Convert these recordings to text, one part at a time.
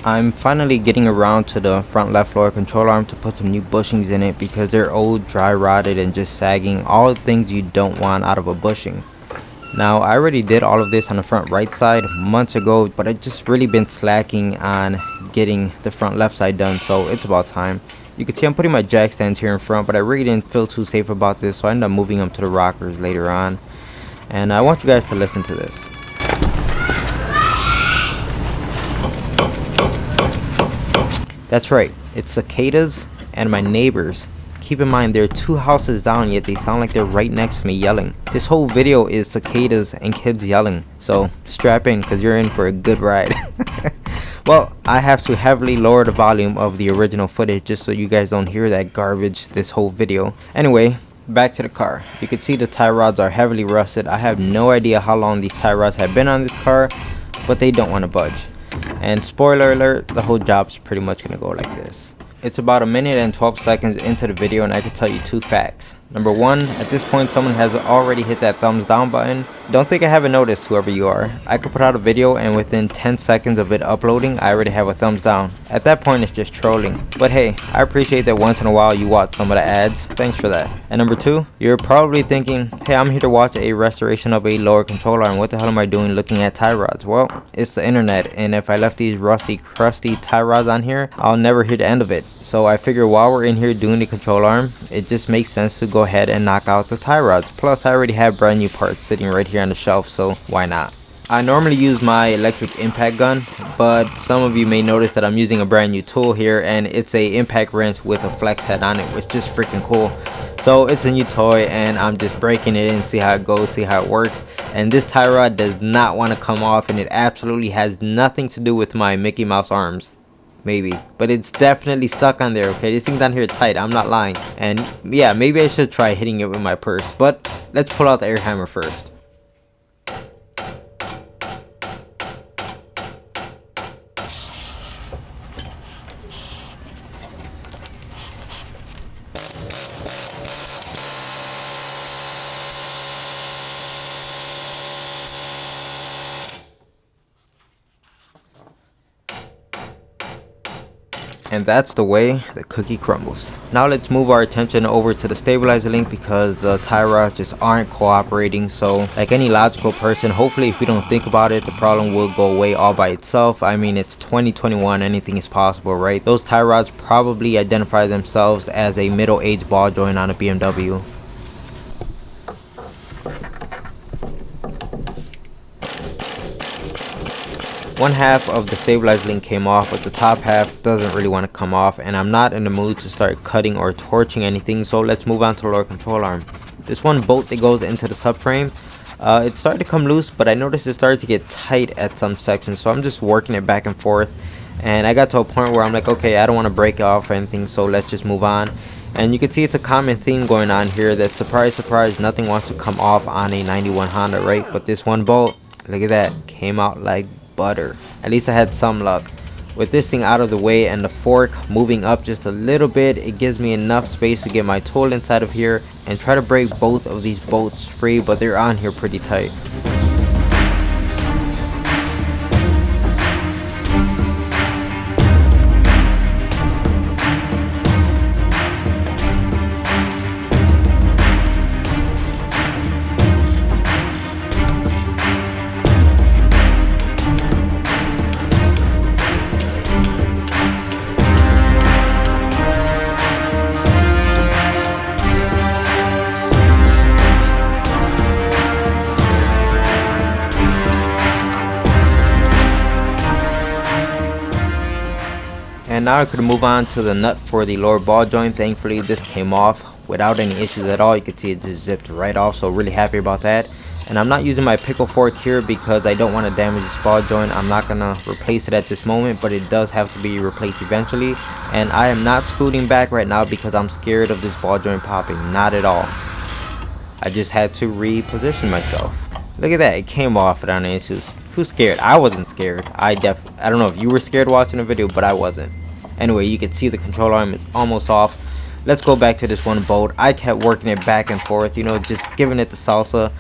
I'm finally getting around to the front left lower control arm to put some new bushings in it because they're old, dry rotted, and just sagging. All the things you don't want out of a bushing. Now I already did all of this on the front right side months ago, but I just really been slacking on getting the front left side done, so it's about time. You can see I'm putting my jack stands here in front, but I really didn't feel too safe about this, so I ended up moving them to the rockers later on. And I want you guys to listen to this. That's right, it's cicadas and my neighbors. Keep in mind they're 2 houses down, yet they sound like they're right next to me yelling. This whole video is cicadas and kids yelling, so strap in because you're in for a good ride. Well, I have to heavily lower the volume of the original footage just so you guys don't hear that garbage this whole video. Anyway, back to the car. You can see the tie rods are heavily rusted. I have no idea how long these tie rods have been on this car, but they don't want to budge. And spoiler alert, the whole job's pretty much gonna go like this. It's about 1 minute and 12 seconds into the video, and I can tell you 2 facts. Number 1, at this point someone has already hit that thumbs down button. Don't think I haven't noticed, whoever you are. I could put out a video and within 10 seconds of it uploading, I already have a thumbs down. At that point it's just trolling. But hey, I appreciate that once in a while you watch some of the ads. Thanks for that. And number 2, you're probably thinking, hey, I'm here to watch a restoration of a lower control arm. What the hell am I doing looking at tie rods? Well, it's the internet, and if I left these rusty, crusty tie rods on here, I'll never hear the end of it. So I figure while we're in here doing the control arm, it just makes sense to go ahead and knock out the tie rods. Plus I already have brand new parts sitting right here on the shelf, so why not? I normally use my electric impact gun, but some of you may notice that I'm using a brand new tool here, and it's a impact wrench with a flex head on it, which is just freaking cool. So it's a new toy and I'm just breaking it in, see how it goes, see how it works. And this tie rod does not want to come off, and it absolutely has nothing to do with my Mickey Mouse arms. Maybe, but it's definitely stuck on there. Okay, this thing down here tight, I'm not lying. And yeah, maybe I should try hitting it with my purse, but let's pull out the air hammer first. And that's the way the cookie crumbles. Now let's move our attention over to the stabilizer link because the tie rods just aren't cooperating. So like any logical person, hopefully if we don't think about it, the problem will go away all by itself. I mean, it's 2021, anything is possible, right? Those tie rods probably identify themselves as a middle-aged ball joint on a BMW. One half of the stabilizer link came off, but the top half doesn't really want to come off, and I'm not in the mood to start cutting or torching anything, so let's move on to the lower control arm. This one bolt that goes into the subframe, it started to come loose, but I noticed it started to get tight at some sections, so I'm just working it back and forth, and I got to a point where I'm like, okay, I don't want to break it off or anything, so let's just move on. And you can see it's a common theme going on here that, surprise surprise, nothing wants to come off on a 91 Honda, right? But this one bolt, look at that, came out like butter. At least I had some luck. With this thing out of the way and the fork moving up just a little bit, it gives me enough space to get my tool inside of here and try to break both of these bolts free, but they're on here pretty tight. And now I could move on to the nut for the lower ball joint. Thankfully this came off without any issues at all. You can see it just zipped right off, so really happy about that. And I'm not using my pickle fork here because I don't want to damage this ball joint. I'm not gonna replace it at this moment, but it does have to be replaced eventually. And I am not scooting back right now because I'm scared of this ball joint popping. Not at all. I just had to reposition myself. Look at that, it came off without any issues. Who's scared? I wasn't scared. I don't know if you were scared watching the video, but I wasn't. Anyway, you can see the control arm is almost off. Let's go back to this one bolt. I kept working it back and forth, you know, just giving it the salsa.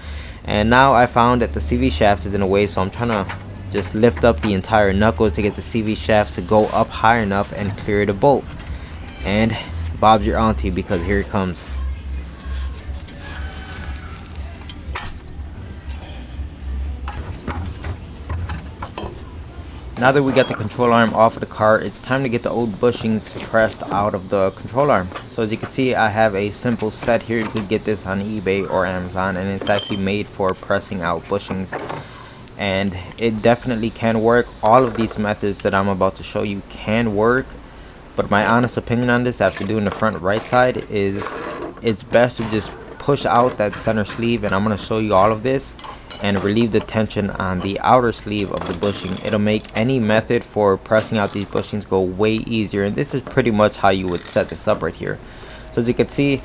And now I found that the CV shaft is in the way, so I'm trying to just lift up the entire knuckle to get the CV shaft to go up high enough and clear the bolt. And Bob's your auntie, because here it comes. Now that we got the control arm off of the car, it's time to get the old bushings pressed out of the control arm. So as you can see, I have a simple set here. You could get this on eBay or Amazon, and it's actually made for pressing out bushings. And it definitely can work. All of these methods that I'm about to show you can work. But my honest opinion on this, after doing the front right side, is it's best to just push out that center sleeve, and I'm going to show you all of this, and relieve the tension on the outer sleeve of the bushing. It'll make any method for pressing out these bushings go way easier, and this is pretty much how you would set this up right here. So as you can see,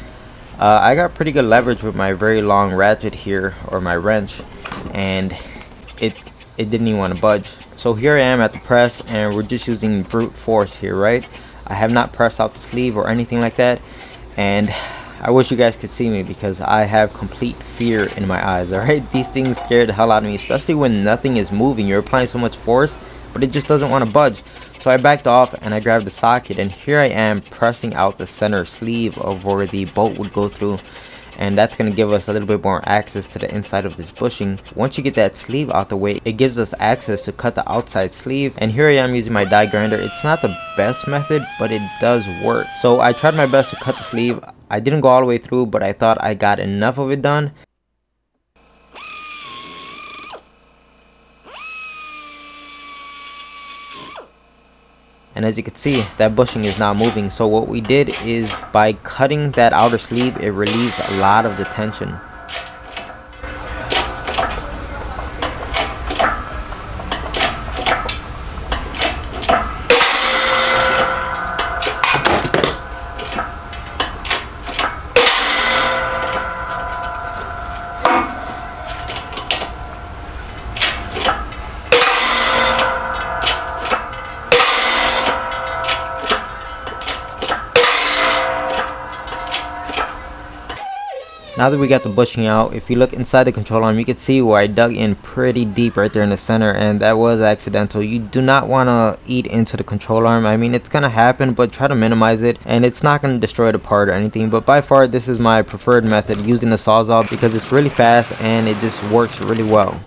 I got pretty good leverage with my very long ratchet here, or my wrench, and it didn't even want to budge. So here I am at the press, and we're just using brute force here, right? I have not pressed out the sleeve or anything like that, and I wish you guys could see me because I have complete fear in my eyes. Alright, these things scare the hell out of me, especially when nothing is moving. You're applying so much force, but it just doesn't want to budge. So I backed off and I grabbed the socket, and here I am pressing out the center sleeve of where the bolt would go through, and that's going to give us a little bit more access to the inside of this bushing. Once you get that sleeve out the way, it gives us access to cut the outside sleeve. And here I am using my die grinder. It's not the best method, but it does work. So I tried my best to cut the sleeve. I didn't go all the way through, but I thought I got enough of it done. And as you can see, that bushing is not moving. So what we did is, by cutting that outer sleeve, it relieves a lot of the tension. Now that we got the bushing out, if you look inside the control arm, you can see where I dug in pretty deep right there in the center, and that was accidental. You do not want to eat into the control arm. I mean, it's going to happen, but try to minimize it, and it's not going to destroy the part or anything. But by far, this is my preferred method, using the Sawzall, because it's really fast and it just works really well.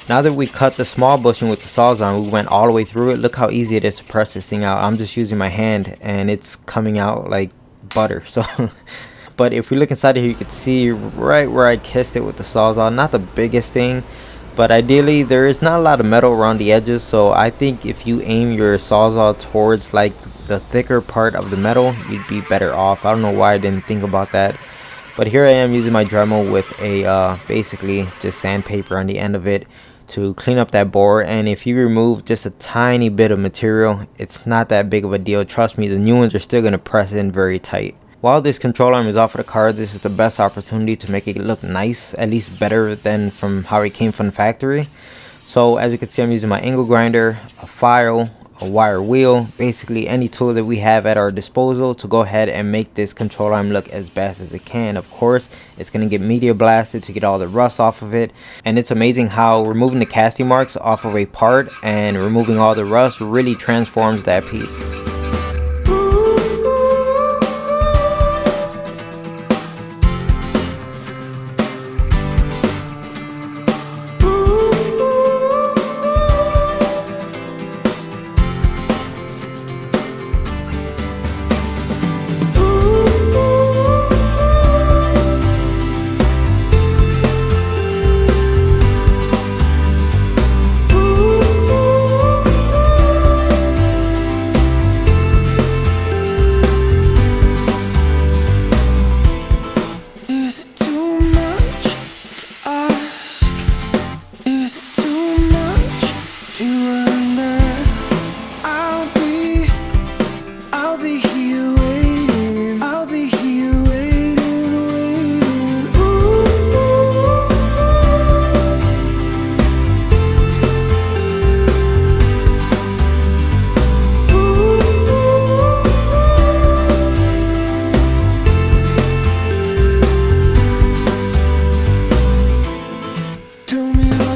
Now that we cut the small bushing with the Sawzall, we went all the way through it. Look how easy it is to press this thing out. I'm just using my hand and it's coming out like butter. So but if we look inside here, you can see right where I kissed it with the Sawzall. Not the biggest thing, but ideally there is not a lot of metal around the edges, so I think if you aim your Sawzall towards like the thicker part of the metal, you'd be better off. I don't know why I didn't think about that. But here I am using my Dremel with a basically just sandpaper on the end of it to clean up that bore. And if you remove just a tiny bit of material, it's not that big of a deal. Trust me, the new ones are still going to press in very tight. While this control arm is off of the car, this is the best opportunity to make it look nice, at least better than from how it came from the factory. So as you can see, I'm using my angle grinder, a file, a wire wheel, basically any tool that we have at our disposal to go ahead and make this control arm look as best as it can. Of course, it's going to get media blasted to get all the rust off of it, and it's amazing how removing the casting marks off of a part and removing all the rust really transforms that piece.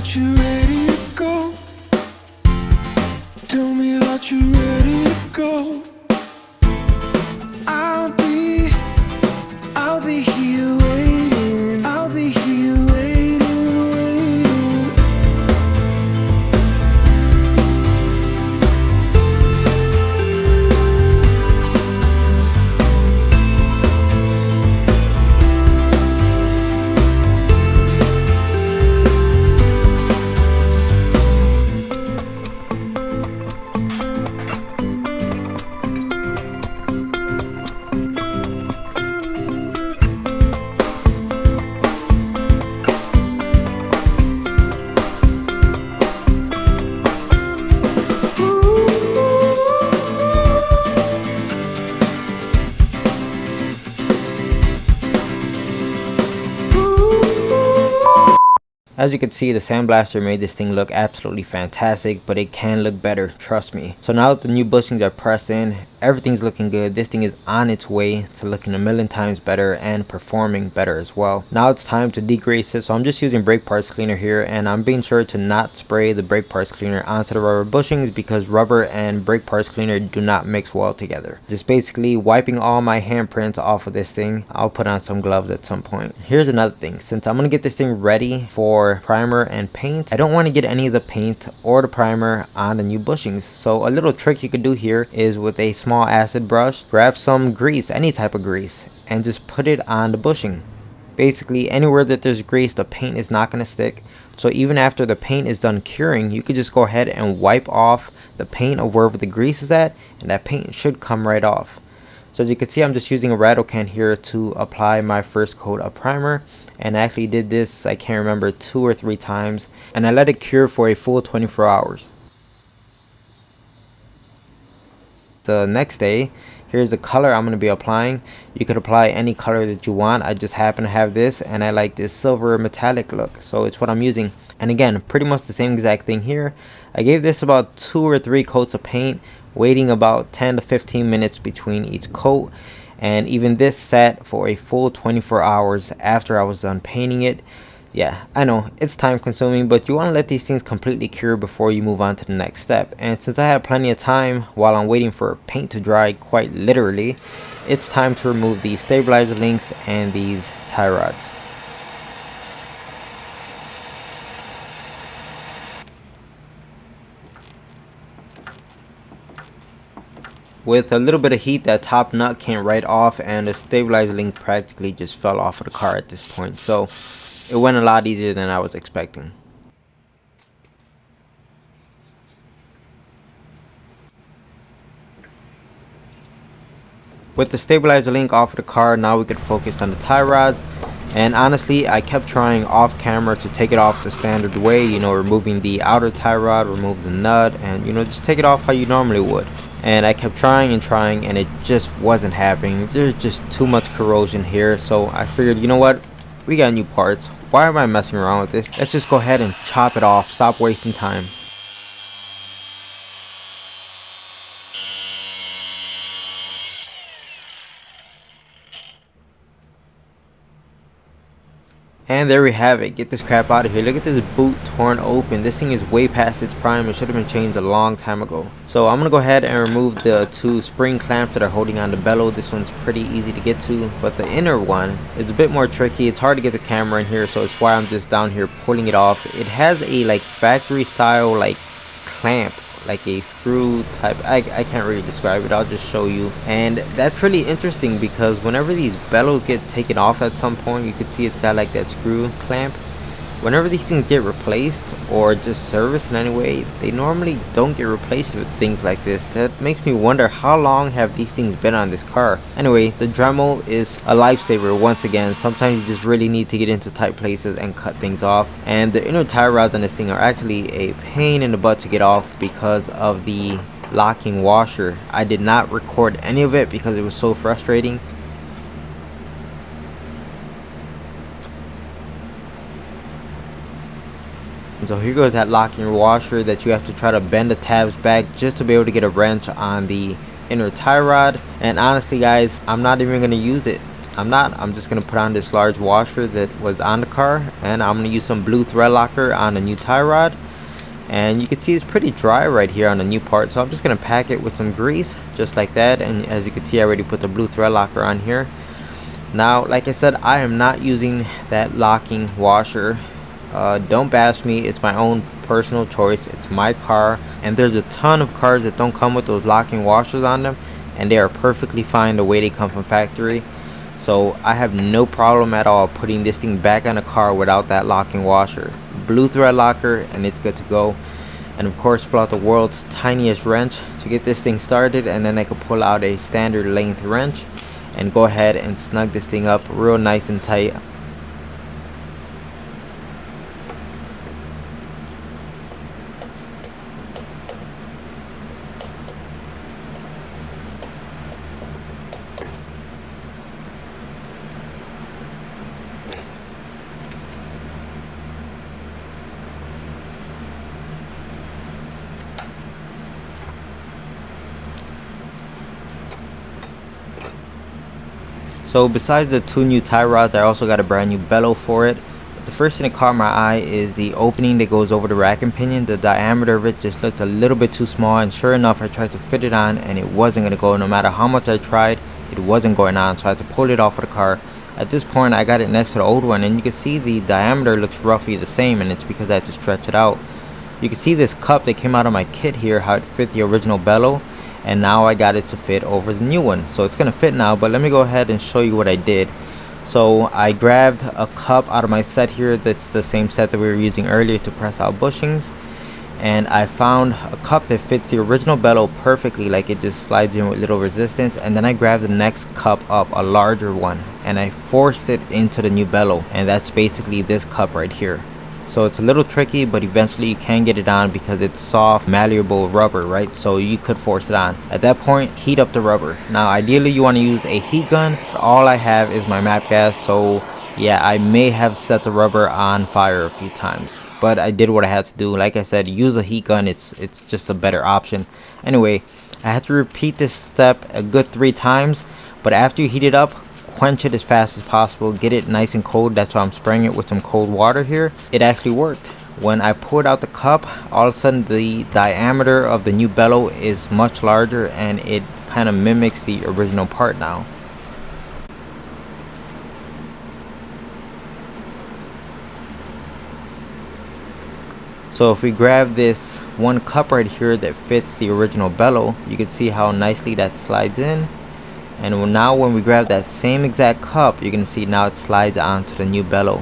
that you're ready to go. Tell me that you're ready to go. I'll be here waiting. I'll be here waiting, waiting. As you can see, the sandblaster made this thing look absolutely fantastic, but it can look better, trust me. So now that the new bushings are pressed in, everything's looking good. This thing is on its way to looking a million times better and performing better as well. Now it's time to degrease it, so I'm just using brake parts cleaner here, and I'm being sure to not spray the brake parts cleaner onto the rubber bushings because rubber and brake parts cleaner do not mix well together. Just basically wiping all my handprints off of this thing. I'll put on some gloves at some point. Here's another thing, since I'm gonna get this thing ready for primer and paint, I don't want to get any of the paint or the primer on the new bushings. So a little trick you could do here is with a small acid brush, grab some grease, any type of grease, and just put it on the bushing. Basically anywhere that there's grease, the paint is not going to stick. So even after the paint is done curing, you could just go ahead and wipe off the paint of wherever the grease is at, and that paint should come right off. So as you can see, I'm just using a rattle can here to apply my first coat of primer, and I actually did this, I can't remember, 2 or 3 times, and I let it cure for a full 24 hours. The next day, here's the color I'm going to be applying. You could apply any color that you want. I just happen to have this, and I like this silver metallic look, so it's what I'm using. And again, pretty much the same exact thing here. I gave this about 2 or 3 coats of paint, waiting about 10 to 15 minutes between each coat, and even this sat for a full 24 hours after I was done painting it. Yeah, I know it's time consuming, but you want to let these things completely cure before you move on to the next step. And since I have plenty of time while I'm waiting for paint to dry, quite literally, it's time to remove these stabilizer links and these tie rods. With a little bit of heat, that top nut came right off, and the stabilizer link practically just fell off of the car at this point. So it went a lot easier than I was expecting. With the stabilizer link off of the car, now we could focus on the tie rods. And honestly, I kept trying off camera to take it off the standard way, you know, removing the outer tie rod, remove the nut, and, you know, just take it off how you normally would. And I kept trying, and it just wasn't happening. There's just too much corrosion here, so I figured, you know what, we got new parts. Why am I messing around with this? Let's just go ahead and chop it off, stop wasting time. And there we have it. Get this crap out of here. Look at this boot torn open. This thing is way past its prime. It should have been changed a long time ago. So I'm going to go ahead and remove the 2 spring clamps that are holding on the bellow. This one's pretty easy to get to, but the inner one is a bit more tricky. It's hard to get the camera in here, so it's why I'm just down here pulling it off. It has a like factory style like clamp, like a screw type. I can't really describe it. I'll just show you. And that's pretty interesting because whenever these bellows get taken off at some point, you can see it's got like that screw clamp. Whenever these things get replaced or just serviced in any way, they normally don't get replaced with things like this. That makes me wonder, how long have these things been on this car? Anyway, the Dremel is a lifesaver once again. Sometimes you just really need to get into tight places and cut things off. And the inner tie rods on this thing are actually a pain in the butt to get off because of the locking washer. I did not record any of it because it was so frustrating. So here goes that locking washer that you have to try to bend the tabs back just to be able to get a wrench on the inner tie rod. And honestly guys, I'm not even going to use it. I'm not. I'm just going to put on this large washer that was on the car, and I'm going to use some blue thread locker on the new tie rod. And you can see it's pretty dry right here on the new part, so I'm just going to pack it with some grease just like that. And as you can see, I already put the blue thread locker on here. Now, like I said, I am not using that locking washer. Don't bash me. It's my own personal choice. It's my car, and there's a ton of cars that don't come with those locking washers on them, and they are perfectly fine the way they come from factory. So I have no problem at all putting this thing back on the car without that locking washer. Blue thread locker, and it's good to go. And of course, pull out the world's tiniest wrench to get this thing started, and then I can pull out a standard length wrench and go ahead and snug this thing up real nice and tight. So besides the two new tie rods, I also got a brand new bellow for it. But the first thing that caught my eye is the opening that goes over the rack and pinion. The diameter of it just looked a little bit too small, and sure enough, I tried to fit it on and it wasn't going to go. No matter how much I tried, it wasn't going on, so I had to pull it off of the car. At this point, I got it next to the old one, and you can see the diameter looks roughly the same, and it's because I had to stretch it out. You can see this cup that came out of my kit here, how it fit the original bellow. And now I got it to fit over the new one, so it's gonna fit now. But let me go ahead and show you what I did. So I grabbed a cup out of my set here that's the same set that we were using earlier to press out bushings, and I found a cup that fits the original bellow perfectly, like it just slides in with little resistance. And then I grabbed the next cup up, a larger one, and I forced it into the new bellow, and that's basically this cup right here. So it's a little tricky, but eventually you can get it on because it's soft, malleable rubber, right? So you could force it on. At that point, heat up the rubber. Now, ideally, you want to use a heat gun. All I have is my MAP gas, so yeah, I may have set the rubber on fire a few times, but I did what I had to do. Like I said, use a heat gun. It's just a better option. Anyway, I had to repeat this step a good 3 times, but after you heat it up, quench it as fast as possible. Get it nice and cold. That's why I'm spraying it with some cold water here. It actually worked. When I poured out the cup, all of a sudden the diameter of the new bellow is much larger, and it kind of mimics the original part now. So if we grab this one cup right here that fits the original bellow, you can see how nicely that slides in. And now when we grab that same exact cup, you can see now it slides onto the new bellow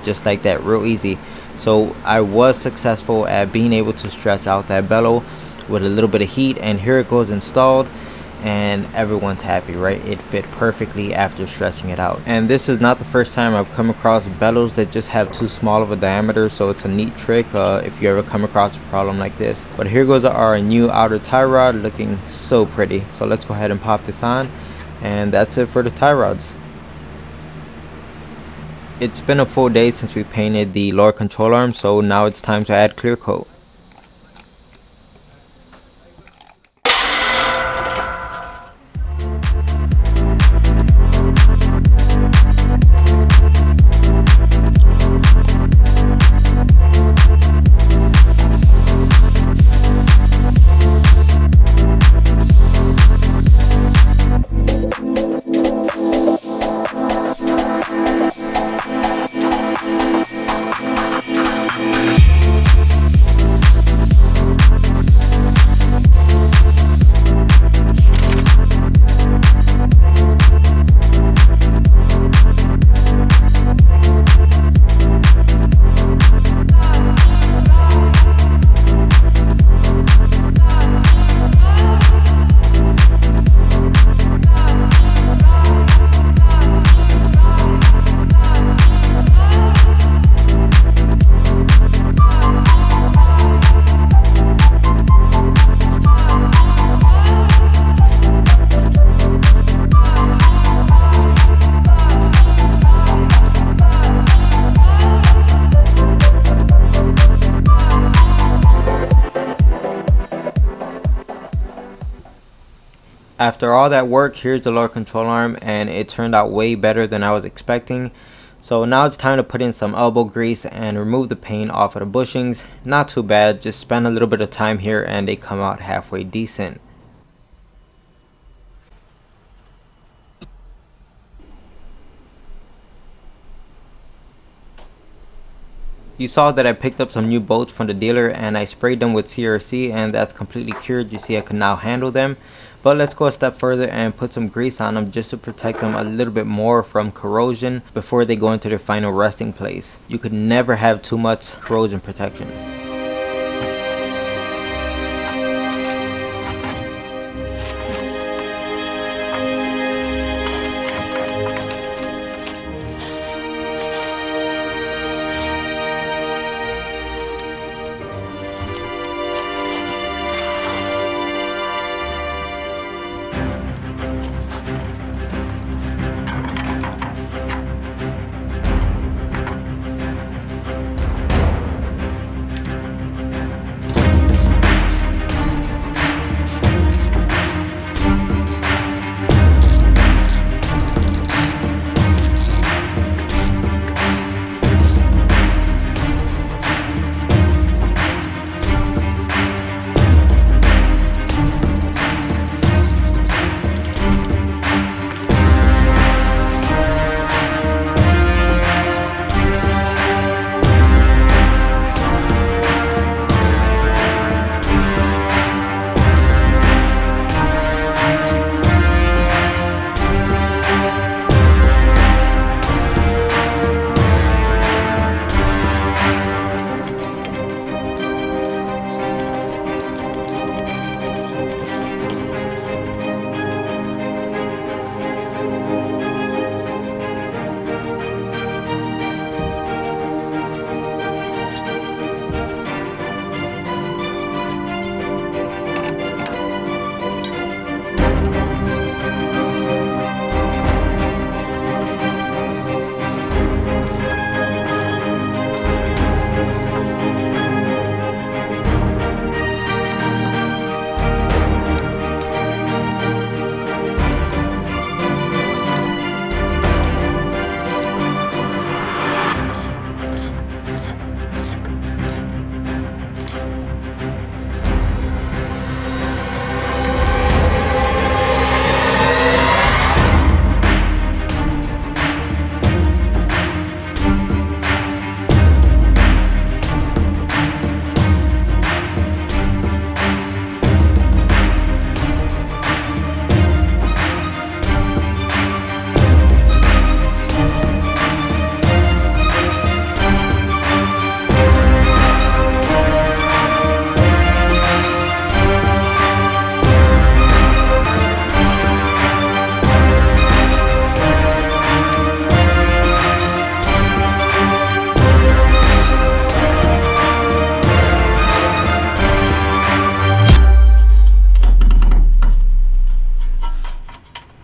just like that, real easy. So I was successful at being able to stretch out that bellow with a little bit of heat, and here it goes installed, and everyone's happy, right? It fit perfectly after stretching it out. And this is not the first time I've come across bellows that just have too small of a diameter, so it's a neat trick if you ever come across a problem like this. But here goes our new outer tie rod, looking so pretty. So let's go ahead and pop this on, and that's it for the tie rods. It's been a full day since we painted the lower control arm, so now it's time to add clear coat. After all that work, here's the lower control arm, and it turned out way better than I was expecting. So now it's time to put in some elbow grease and remove the paint off of the bushings. Not too bad, just spend a little bit of time here and they come out halfway decent. You saw that I picked up some new bolts from the dealer and I sprayed them with CRC, and that's completely cured. You see I can now handle them. But let's go a step further and put some grease on them just to protect them a little bit more from corrosion before they go into their final resting place. You could never have too much corrosion protection.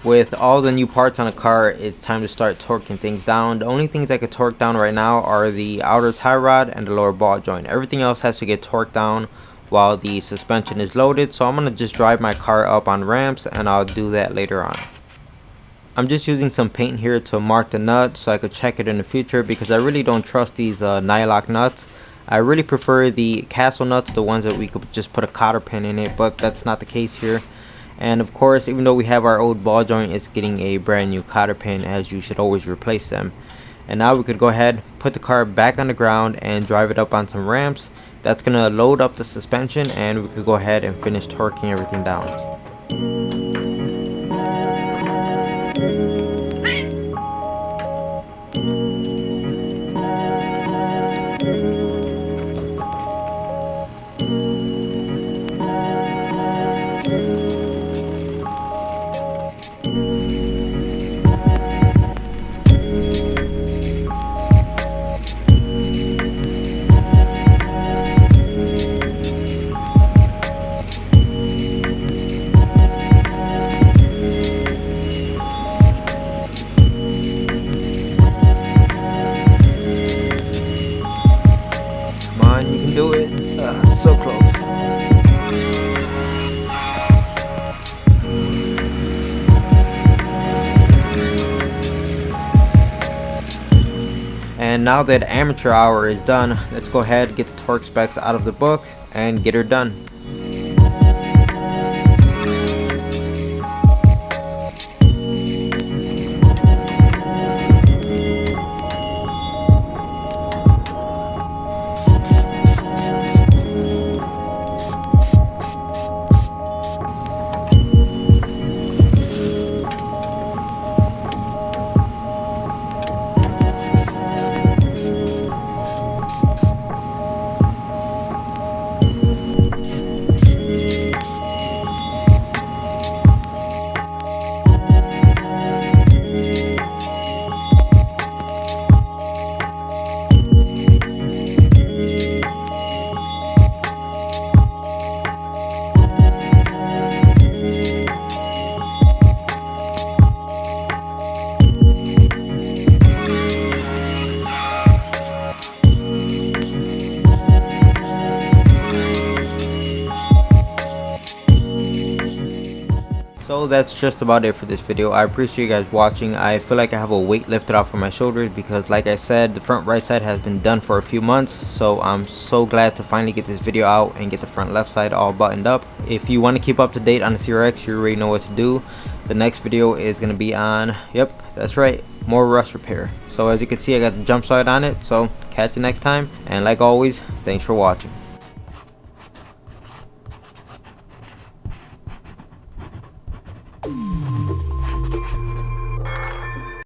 With all the new parts on the car, it's time to start torquing things down. The only things I could torque down right now are the outer tie rod and the lower ball joint. Everything else has to get torqued down while the suspension is loaded, so I'm going to just drive my car up on ramps and I'll do that later on. I'm just using some paint here to mark the nut so I could check it in the future, because I really don't trust these nylock nuts. I really prefer the castle nuts, the ones that we could just put a cotter pin in it, but that's not the case here. And of course, even though we have our old ball joint, it's getting a brand new cotter pin, as you should always replace them. And now we could go ahead, put the car back on the ground and drive it up on some ramps. That's gonna load up the suspension and we could go ahead and finish torquing everything down. And now that amateur hour is done, let's go ahead, get the torque specs out of the book and get her done. So that's just about it for this video. I appreciate you guys watching. I feel like I have a weight lifted off of my shoulders because, like I said, the front right side has been done for a few months. So I'm so glad to finally get this video out and get the front left side all buttoned up. If you want to keep up to date on the CRX, you already know what to do. The next video is going to be on, yep, that's right, more rust repair. So as you can see, I got the jump start on it. So catch you next time. And like always, thanks for watching.